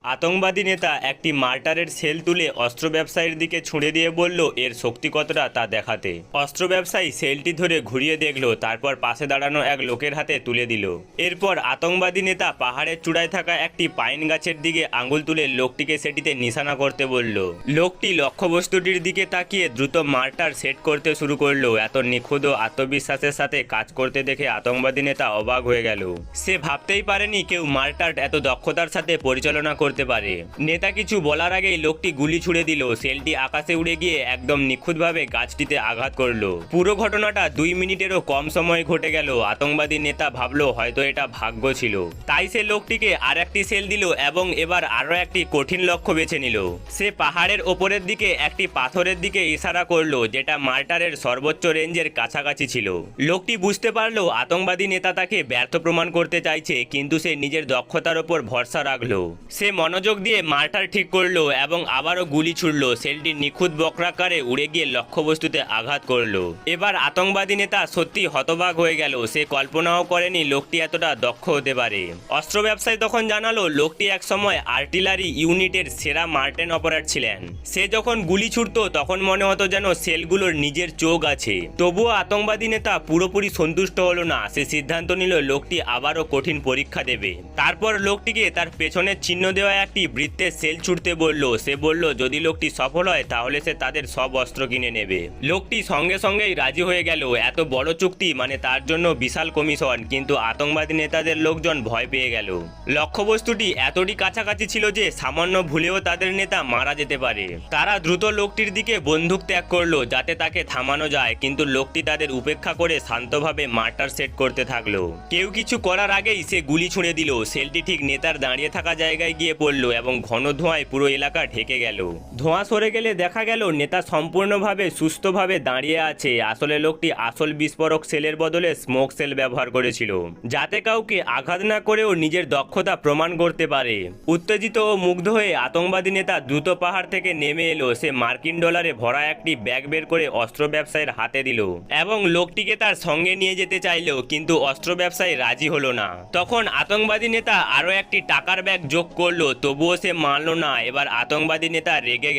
আতঙ্কবাদী নেতা একটি মার্টারের সেল তুলে অস্ত্র ব্যবসায়ীর দিকে ছুঁড়ে দিয়ে বলল এর শক্তি কতটা তা দেখাতে। অস্ত্র ব্যবসায়ী সেলটি ধরে ঘুরিয়ে দেখল, তারপর পাশে দাঁড়ানো এক লোকের হাতে তুলে দিল। এরপর আতঙ্কবাদী নেতা পাহাড়ের চূড়ায় থাকা একটি পাইন গাছের দিকে আঙুল তুলে লোকটিকে সেটিতে নিশানা করতে বলল। লোকটি লক্ষ্যবস্তুটির দিকে তাকিয়ে দ্রুত মার্টার সেট করতে শুরু করলো। এত নিখুঁত ও আত্মবিশ্বাসের সাথে কাজ করতে দেখে আতঙ্কবাদী নেতা অবাক হয়ে গেল। সে ভাবতেই পারেনি কেউ মার্টার এত দক্ষতার সাথে পরিচালনা করতে পারে। নেতা কিছু বলার আগেই লোকটি গুলি ছুড়ে দিল। সেলটি আকাশে উড়ে গিয়ে একদম নিখুঁতভাবে গাছটিতে আঘাত করলো। পুরো ঘটনাটা 2 মিনিটেরও কম সময়ে ঘটে গেল। আতঙ্কবাদী নেতা ভাবলো হয়তো এটা ভাগ্য ছিল। তাই সে লোকটিকে আর একটি সেল দিল এবং এবার আরো একটি কঠিন লক্ষ্য বেছে নিল। সে পাহাড়ের ওপরের দিকে একটি পাথরের দিকে ইশারা করলো, যেটা মার্টারের সর্বোচ্চ রেঞ্জের কাছাকাছি ছিল। লোকটি বুঝতে পারলো আতঙ্কবাদী নেতা তাকে ব্যর্থ প্রমাণ করতে চাইছে, কিন্তু সে নিজের দক্ষতার ওপর ভরসা রাখলো। সে মনোযোগ দিয়ে মার্টার ঠিক করলো এবং আবারও গুলি ছুড়লো। সেলটি নিখুঁত বক্রাকারে উড়ে গিয়ে লক্ষ্যবস্তুতে আঘাত করলো। এবার আতঙ্কবাদী নেতা সত্যি হতবাক হয়ে গেল। সে কল্পনাও করেনি লোকটি এতটা দক্ষ হতে পারে। অস্ত্র ব্যবসায়ী তখন জানালো লোকটি এক সময় আর্টিলারি ইউনিটের সেরা মার্টেন অপারেটর ছিলেন। সে যখন গুলি ছুড়তো তখন মনে হতো যেন সেলগুলোর নিজের চোখ আছে। তবুও আতঙ্কবাদী নেতা পুরোপুরি সন্তুষ্ট হলো না। সে সিদ্ধান্ত নিল লোকটি আবারও কঠিন পরীক্ষা দেবে। তারপর লোকটিকে তার পেছনের চিহ্ন দেওয়া একটি বৃত্তের সেল ছুটতে বলল। সে বলল যদি লোকটি সফল হয় তাহলে সে তাদের সব অস্ত্র কিনে নেবে। লোকটি সঙ্গে সঙ্গেই রাজি হয়ে গেল। এত বড় চুক্তি মানে তার জন্য বিশাল কমিশন। কিন্তু আতঙ্কবাদী নেতাদের লোকজন ভয় পেয়ে গেল। লক্ষ্যবস্তুটি এতটি কাছাকাছি ছিল যে সামান্য ভুলেও তাদের নেতা মারা যেতে পারে। তারা দ্রুত লোকটির দিকে বন্দুক ত্যাগ করলো যাতে তাকে থামানো যায়, কিন্তু লোকটি তাদের উপেক্ষা করে শান্তভাবে মার্টার সেট করতে থাকলো। কেউ কিছু করার আগেই সে গুলি ছুঁড়ে দিল। সেলটি ঠিক নেতার দাঁড়িয়ে থাকা জায়গায় গিয়ে পড়লো এবং ঘন ধোঁয়ায় পুরো এলাকা ঢেকে গেল। ধোঁয়া সরে গেলে দেখা গেল নেতা সম্পূর্ণভাবে সুস্থভাবে দাঁড়িয়ে আছে। আসলে লোকটি আসল বিস্ফোরক সেলের বদলে স্মোক সেল ব্যবহার করেছিল, যাতে কাউকে আঘাত না করেও নিজের দক্ষতা প্রমাণ করতে পারে। উত্তেজিত ও মুগ্ধ হয়ে আতঙ্কবাদী নেতা দ্রুত পাহাড় থেকে নেমে এলো। সে মার্কিন ডলারে ভরা একটি ব্যাগ বের করে অস্ত্র ব্যবসায়ীর হাতে দিল এবং লোকটিকে তার সঙ্গে নিয়ে যেতে চাইল, কিন্তু অস্ত্র ব্যবসায়ী রাজি হলো না। তখন আতঙ্কবাদী নেতা আরো একটি টাকার ব্যাগ যোগ করলো, তবুও সে মানল না। এবার আতঙ্কবাদী নেতা রেগে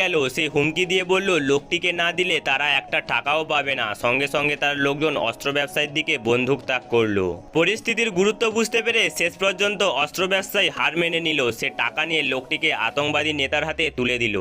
গেল। সে হুমকি দিয়ে বলল লোকটিকে না দিলে তারা একটা টাকাও পাবে না। সঙ্গে সঙ্গে তার লোকজন অস্ত্র ব্যবসায়ীর দিকে বন্দুক তাক করলো। পরিস্থিতির গুরুত্ব বুঝতে পেরে শেষ পর্যন্ত অস্ত্র ব্যবসায়ী হার মেনে নিল। সে টাকা নিয়ে লোকটিকে আতঙ্কবাদী নেতার হাতে তুলে দিল।